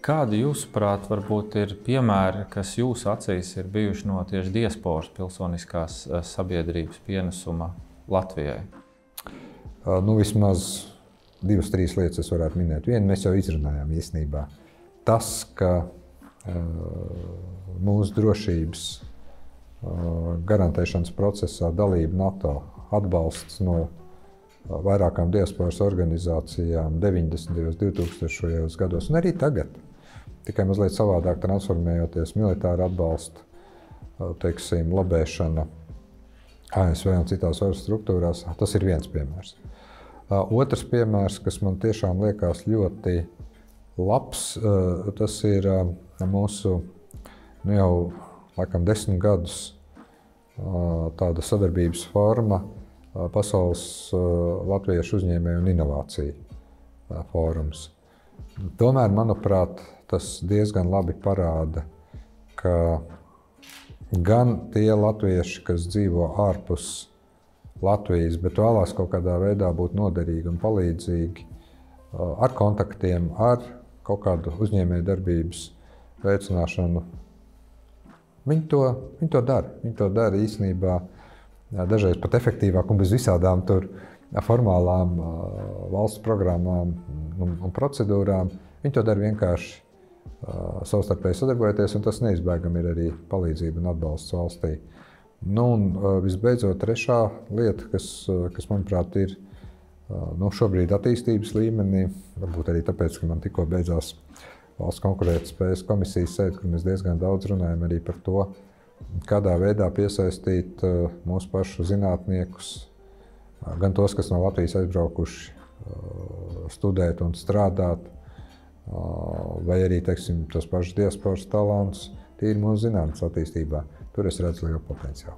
Kādi jūsuprāt varbūt ir piemēri, kas jūsu acīs ir bijuši no tieši diasporas pilsoniskās sabiedrības pienesuma Latvijai? Vismaz 2-3 lietas es varētu minēt. Vienu mēs jau izrunājām īstenībā. Tas, ka mūsu drošības garantēšanas procesā dalība NATO, atbalsts no vairākām diasporas organizācijām 90. 2000. gados un arī tagad, tikai mazliet savādāk transformējoties militāra atbalsta, teiksim, labēšana ASV un citās varas struktūrās, tas ir viens piemērs. Otrs piemērs, kas man tiešām liekas ļoti labs, tas ir mūsu jau laikam 10 gadus tāda sadarbības forma Pasaules latviešu uzņēmēju un inovāciju fórums. Tomēr, manuprāt, tas diezgan labi parāda, ka gan tie latvieši, kas dzīvo ārpus Latvijas, bet vēlās kaut kādā veidā būt noderīgi un palīdzīgi ar kontaktiem, ar kaut kādu uzņēmēju darbības veicināšanu, viņi to dara. Viņi to dara īstenībā dažreiz pat efektīvāk un bez visādām tur formālām valsts programmām un procedūrām. Viņi to dara vienkārši savstarpēji sadarbojoties, un tas neizbēgami ir arī palīdzība un atbalsts valstī. Un visbeidzot, trešā lieta, kas manuprāt ir šobrīd attīstības līmenī, varbūt arī tāpēc, ka man tikko beidzās Valsts konkurētspējas komisijas sēde, kur mēs diezgan daudz runājam arī par to, kādā veidā piesaistīt mūsu pašu zinātniekus, gan tos, kas no Latvijas aizbraukuši studēt un strādāt, vai arī, teiksim, tos pašus diasporas talantus, tīri mūsu zinātnes attīstībā. Tur es redzu lielu potenciālu.